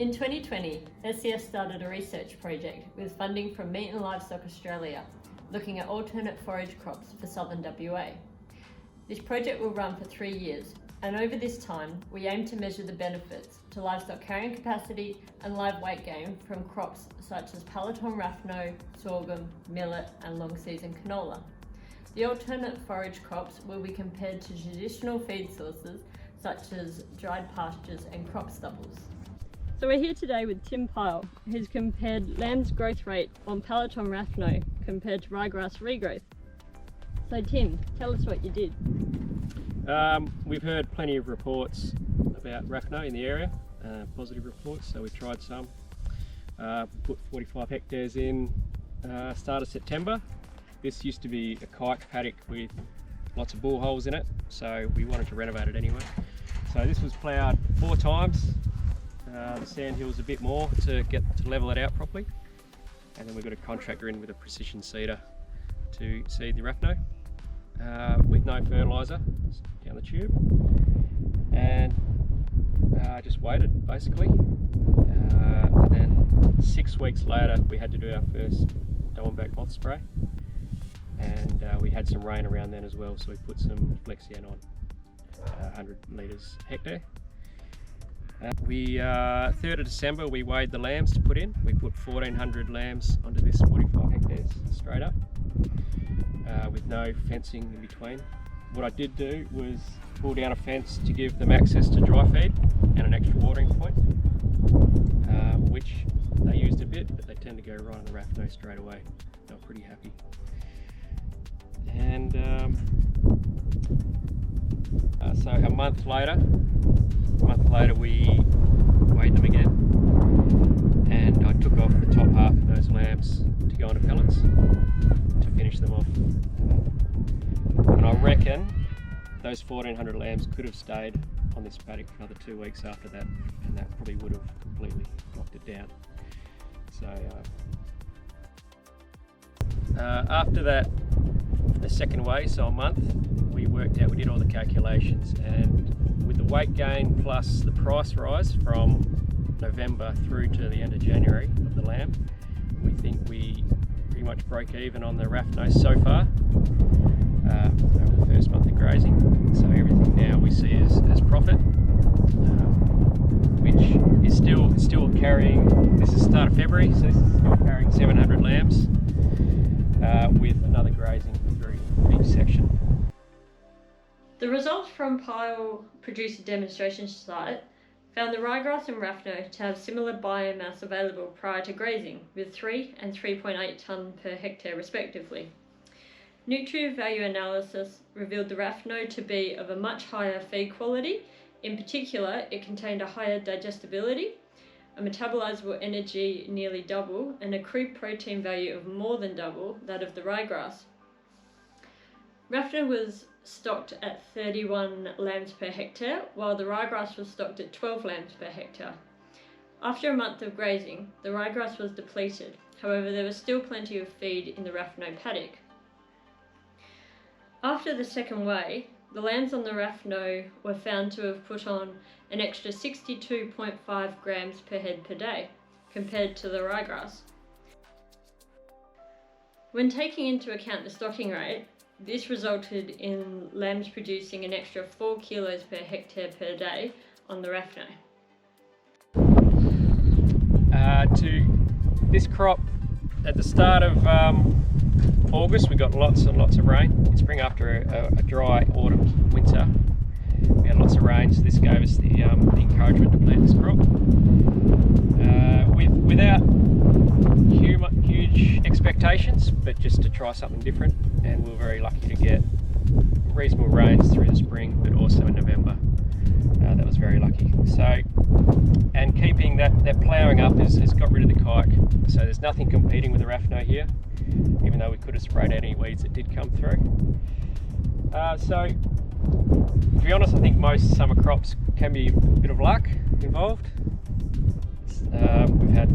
In 2020, SCF started a research project with funding from Meat Livestock Australia, looking at alternate forage crops for southern WA. This project will run for 3 years, and over this time, we aim to measure the benefits to livestock carrying capacity and live weight gain from crops such as Pallaton Raphno, sorghum, millet, and long season canola. The alternate forage crops will be compared to traditional feed sources such as dried pastures and crop stubbles. So we're here today with Tim Pyle, who's compared lamb's growth rate on Pallaton Raphno compared to ryegrass regrowth. So Tim, tell us what you did. We've heard plenty of reports about Raphno in the area, positive reports, so we tried some. Put 45 hectares in start of September. This used to be a kike paddock with lots of bore holes in it, so we wanted to renovate it anyway. So this was ploughed 4 times. The sand hills a bit more to level it out properly, and then we've got a contractor in with a precision seeder to seed the Raphno with no fertiliser down the tube, and just waited basically. And then 6 weeks later we had to do our first Downback moth spray, and we had some rain around then as well, so we put some Flexian on 100 litres a hectare. 3rd of December we weighed the lambs to put in. We put 1400 lambs onto this 45 hectares straight up with no fencing in between. What I did do was pull down a fence to give them access to dry feed and an extra watering point, which they used a bit, but they tend to go right on the Raphno straight away. They were pretty happy. And so a month later we weighed them again, and I took off the top half of those lambs to go onto pellets to finish them off. And I reckon those 1400 lambs could have stayed on this paddock for another 2 weeks after that, and that probably would have completely knocked it down. So after that, the second weigh, so a month, we did all the calculations, and with the weight gain plus the price rise from November through to the end of January of the lamb, we think we pretty much broke even on the Raphno so far over the first month of grazing. So everything now we see as profit, which is still carrying. This is the start of February, so this is still carrying 700 lambs with another grazing through each section. The results from Pyle producer demonstration site found the ryegrass and Raphno to have similar biomass available prior to grazing, with 3 and 3.8 tonne per hectare respectively. Nutrient value analysis revealed the Raphno to be of a much higher feed quality. In particular, it contained a higher digestibility, a metabolizable energy nearly double, and a crude protein value of more than double that of the ryegrass. Raphno was stocked at 31 lambs per hectare, while the ryegrass was stocked at 12 lambs per hectare. After a month of grazing, the ryegrass was depleted. However, there was still plenty of feed in the Raphno paddock. After the second weigh, the lambs on the Raphno were found to have put on an extra 62.5 grams per head per day, compared to the ryegrass. When taking into account the stocking rate, this resulted in lambs producing an extra 4 kilos per hectare per day on the Raphno. To this crop, at the start of August, we got lots and lots of rain. In spring, after a dry autumn winter, we had lots of rain, so this gave us the encouragement to plant this crop. Without huge expectations, but just to try something different, and we were very lucky to get reasonable rains through the spring, but also in November. That was very lucky. So, and keeping that ploughing up has got rid of the kike, so there's nothing competing with the Raphno here, even though we could have sprayed out any weeds that did come through. So, to be honest, I think most summer crops can be a bit of luck involved. We've had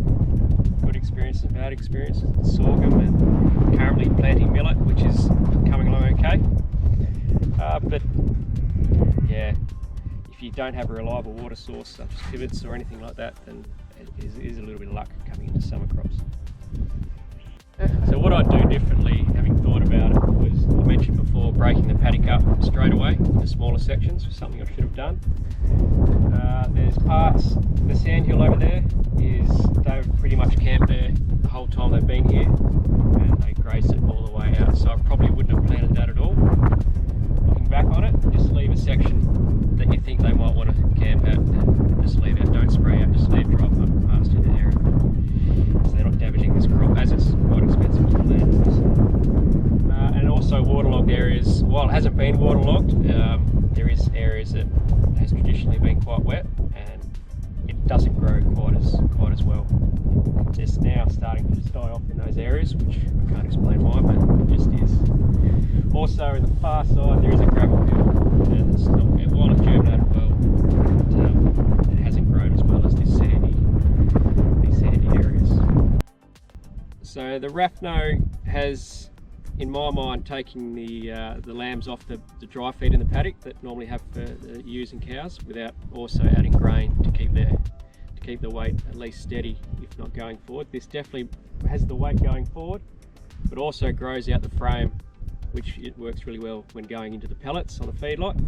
good experiences and bad experiences with sorghum, and currently planting millet, which is coming along okay. But yeah, if you don't have a reliable water source such as pivots or anything like that, then is a little bit of luck coming into summer crops. So what I'd do differently, having thought about it, was, I mentioned before, breaking the paddock up straight away into smaller sections, was something I should have done. There's parts, the sandhill over there, they've pretty much camped there the whole time they've been here, and they graze it all the way out, so I probably wouldn't have planted that at all. Looking back on it, just leave a section that you think they might want to camp at, and just leave it, don't spray out, just leave drop up past in the area, so they're not damaging this crop, as it's quite expensive to plant. And also waterlogged areas, while it hasn't been waterlogged, there is areas that has traditionally been quite wet, and it doesn't grow quite as well. It's just now starting to just die off in those areas, which I can't explain why, but it just is. Also, in the far side, there is a gravel hill, and it's not, while it's germinated well, it hasn't grown as well as these sandy areas. So the Raphno has, in my mind, taking the lambs off the dry feed in the paddock that normally have for the ewes and cows, without also adding grain to keep the weight at least steady, if not going forward. This definitely has the weight going forward, but also grows out the frame, which it works really well when going into the pellets on a feedlot.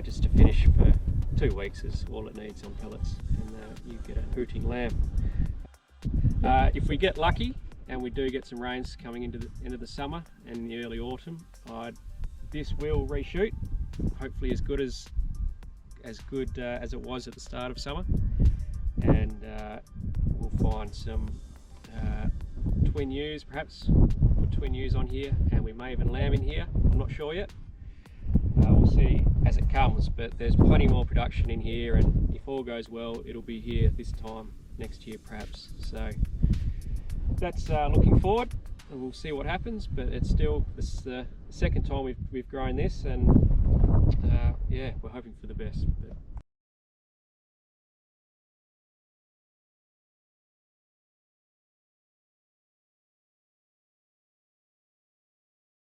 Just to finish for 2 weeks is all it needs on pellets, and you get a hooting lamb. If we get lucky and we do get some rains coming into the end of the summer and in the early autumn, this will reshoot, hopefully as good as it was at the start of summer, and we'll find some twin ewes, perhaps put twin ewes on here, and we may even lamb in here. I'm not sure yet. We'll see as it comes, but there's plenty more production in here, and if all goes well, it'll be here this time next year perhaps. So that's looking forward, and we'll see what happens, but it's still, this is the second time we've grown this, and yeah, we're hoping for the best. But